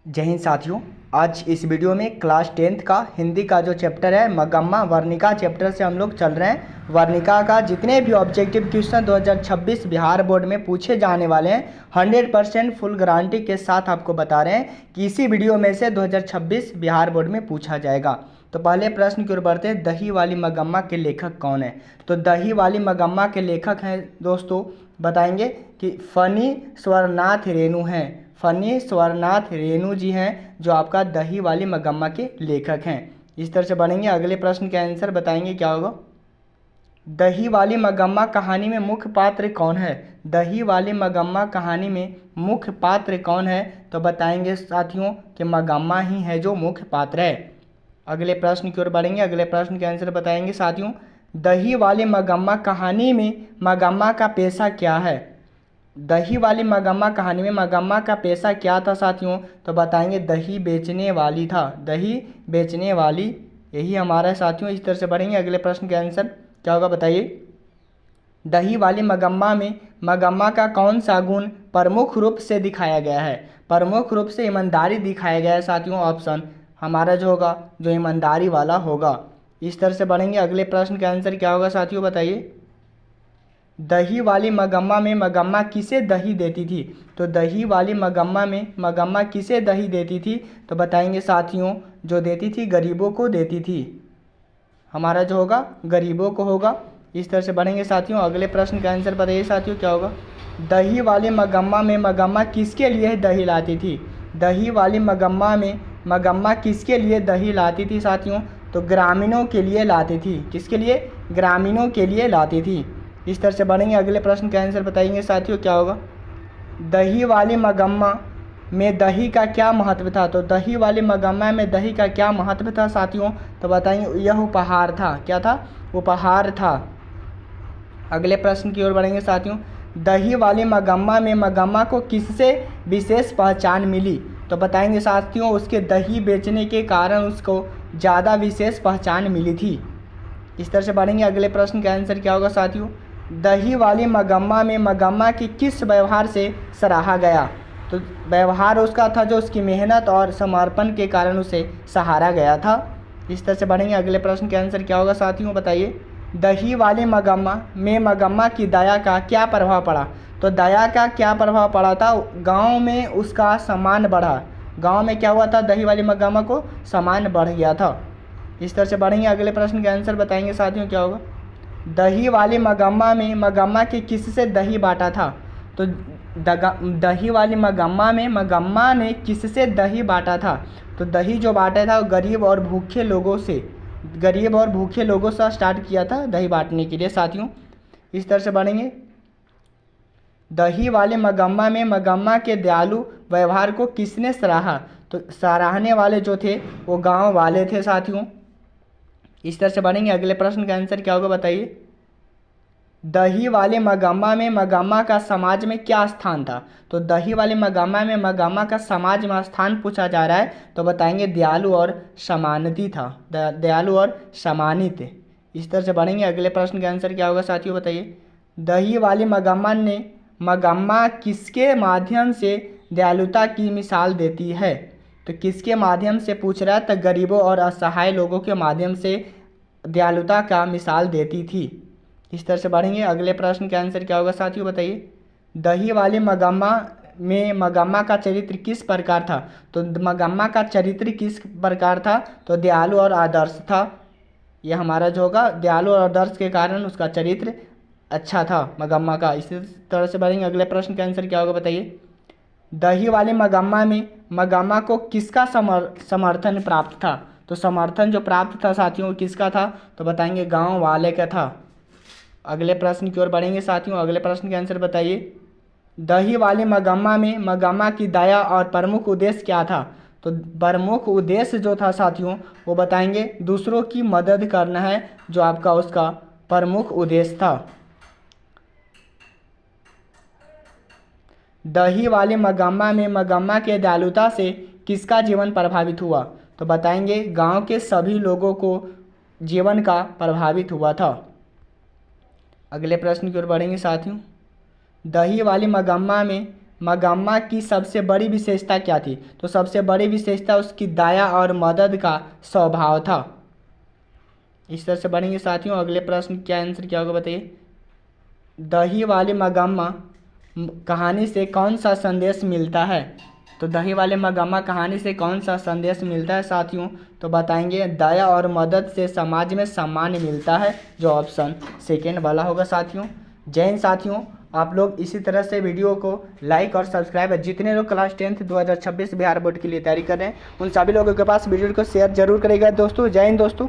जय हिंद साथियों। आज इस वीडियो में क्लास 10th का हिंदी का जो चैप्टर है मगम्मा वर्णिका चैप्टर से हम लोग चल रहे हैं। वर्णिका का जितने भी ऑब्जेक्टिव क्वेश्चन 2026 बिहार बोर्ड में पूछे जाने वाले हैं 100% फुल गारंटी के साथ आपको बता रहे हैं कि इसी वीडियो में से 2026 बिहार बोर्ड में पूछा जाएगा। तो पहले प्रश्न की ओर बढ़ते हैं, दही वाली मगम्मा के लेखक कौन है। तो दही वाली मगम्मा के लेखक हैं दोस्तों, बताएंगे कि फनी स्वरनाथ रेणु हैं। फनी स्वरनाथ रेणु जी हैं जो आपका दही वाली मगम्मा के लेखक हैं। इस तरह से बनेंगे। अगले प्रश्न के आंसर बताएंगे क्या होगा। दही वाली मगम्मा कहानी में मुख्य पात्र कौन है। दही वाली मगम्मा कहानी में मुख्य पात्र कौन है, तो बताएंगे साथियों कि मगम्मा ही है जो मुख्य पात्र है। अगले प्रश्न की ओर बढ़ेंगे। अगले प्रश्न के आंसर बताएंगे साथियों, दही वाली मगम्मा कहानी में मगम्मा का पेशा क्या है। दही वाली मगम्मा कहानी में मगम्मा का पेशा क्या था साथियों, तो बताएंगे दही बेचने वाली था। दही बेचने वाली यही हमारा साथियों। इस तरह से बढ़ेंगे। अगले प्रश्न के आंसर क्या होगा बताइए। दही वाली मगम्मा में मगम्मा का कौन सा गुण प्रमुख रूप से दिखाया गया है। प्रमुख रूप से ईमानदारी दिखाया गया है साथियों। ऑप्शन हमारा जो होगा जो ईमानदारी वाला होगा। इस तरह से बढ़ेंगे। अगले प्रश्न का आंसर क्या होगा साथियों बताइए। दही वाली मगम्मा में मगम्मा किसे दही देती थी। तो दही वाली मगम्मा में मगम्मा किसे दही देती थी, तो बताएंगे साथियों जो देती थी गरीबों को देती थी। हमारा जो होगा गरीबों को होगा। इस तरह से बढ़ेंगे साथियों। अगले प्रश्न का आंसर बताइए साथियों क्या होगा। दही वाली मगम्मा में मगम्मा किसके लिए दही लाती थी। दही वाली मगम्मा में मगम्मा किसके लिए दही लाती थी साथियों, तो ग्रामीणों के लिए लाती थी। किसके लिए, ग्रामीणों के लिए लाती थी। इस तरह से बढ़ेंगे। अगले प्रश्न का आंसर बताएंगे साथियों क्या होगा। दही वाली मगम्मा में दही का क्या महत्व था। तो दही वाली मगम्मा में दही का क्या महत्व था साथियों, तो बताएंगे यह उपहार था। क्या था, उपहार था। अगले प्रश्न की ओर बढ़ेंगे साथियों। दही वाली मगम्मा में मगम्मा को किससे विशेष पहचान मिली, तो बताएंगे साथियों उसके दही बेचने के कारण उसको ज़्यादा विशेष पहचान मिली थी। इस तरह से बढ़ेंगे। अगले प्रश्न का आंसर क्या होगा साथियों। दही वाली मगम्मा में मगम्मा की किस व्यवहार से सराहा गया। तो व्यवहार उसका था जो उसकी मेहनत और समर्पण के कारण उसे सहारा गया था। इस तरह से बढ़ेंगे। अगले प्रश्न के आंसर क्या होगा साथियों बताइए। दही वाली मगम्मा में मगम्मा की दया का क्या प्रभाव पड़ा। तो दया का क्या प्रभाव पड़ा था, गांव में उसका सम्मान बढ़ा। गांव में क्या हुआ था, दही वाली मगम्मा को सम्मान बढ़ गया था। इस तरह से बढ़ेंगे। अगले प्रश्न का आंसर बताएंगे साथियों क्या होगा। दही वाली मगम्मा में मगम्मा की किससे दही बांटा था। तो दही वाली मगम्मा में मगम्मा ने किससे दही बांटा था। तो दही जो बांटा था वो गरीब और भूखे लोगों से, गरीब और भूखे लोगों से स्टार्ट किया था दही बांटने के लिए साथियों। इस तरह से बढ़ेंगे। दही वाले मगम्मा में मगम्मा के दयालु व्यवहार को किसने सराहा। तो सराहने वाले जो थे वो गांव वाले थे साथियों। इस तरह से बढ़ेंगे। अगले प्रश्न का आंसर क्या होगा बताइए। दही वाले मगम्मा में मगम्मा का समाज में क्या स्थान था। तो दही वाले मगम्मा में मगम्मा का समाज में स्थान पूछा जा रहा है, तो बताएंगे दयालु और सम्मानित था। दयालु और सम्मानित। इस तरह से बढ़ेंगे। अगले प्रश्न का आंसर क्या होगा साथियों बताइए। दही वाली मगम्मा ने मगम्मा किसके माध्यम से दयालुता की मिसाल देती है। तो किसके माध्यम से पूछ रहा है, तो गरीबों और असहाय लोगों के माध्यम से दयालुता का मिसाल देती थी। इस तरह से बढ़ेंगे। अगले प्रश्न का आंसर क्या होगा साथियों बताइए। दही वाली मगम्मा में मगम्मा का चरित्र किस प्रकार था। तो मगम्मा का चरित्र किस प्रकार था, तो दयालु और आदर्श था। यह हमारा जो होगा दयालु और आदर्श के कारण उसका चरित्र अच्छा था मगम्मा का। इसी तरह से बढ़ेंगे। अगले प्रश्न का आंसर क्या होगा बताइए। दही वाली मगम्मा में मगम्मा को किसका समर्थन प्राप्त था। तो समर्थन जो प्राप्त था साथियों किसका था, तो बताएंगे गांव वाले का था। अगले प्रश्न की ओर बढ़ेंगे साथियों। अगले प्रश्न के आंसर बताइए। दही वाली मगम्मा में मगम्मा की दया और प्रमुख उद्देश्य क्या था। तो प्रमुख उद्देश्य जो था साथियों वो बताएंगे दूसरों की मदद करना है, जो आपका उसका प्रमुख उद्देश्य था। दही वाली मगम्मा में मगम्मा के दयालुता से किसका जीवन प्रभावित हुआ। तो बताएंगे गांव के सभी लोगों को जीवन का प्रभावित हुआ था। अगले प्रश्न की ओर बढ़ेंगे साथियों। दही वाली मगम्मा में मगम्मा की सबसे बड़ी विशेषता क्या थी? तो सबसे बड़ी विशेषता उसकी दया और मदद का स्वभाव था। इस तरह से बनेंगे साथियों। अगले प्रश्न क्या आंसर क्या होगा बताइए। दही वाली मगम्मा कहानी से कौन सा संदेश मिलता है? तो दही वाले मगम्मा कहानी से कौन सा संदेश मिलता है साथियों? तो बताएंगे दया और मदद से समाज में सम्मान मिलता है, जो ऑप्शन सेकेंड वाला होगा साथियों। जय हिंद साथियों। आप लोग इसी तरह से वीडियो को लाइक और सब्सक्राइब, जितने लोग क्लास 10th 2026 बिहार बोर्ड के लिए तैयारी कर रहे हैं उन सभी लोगों के पास वीडियो को शेयर जरूर करेगा दोस्तों। जय हिंद दोस्तों।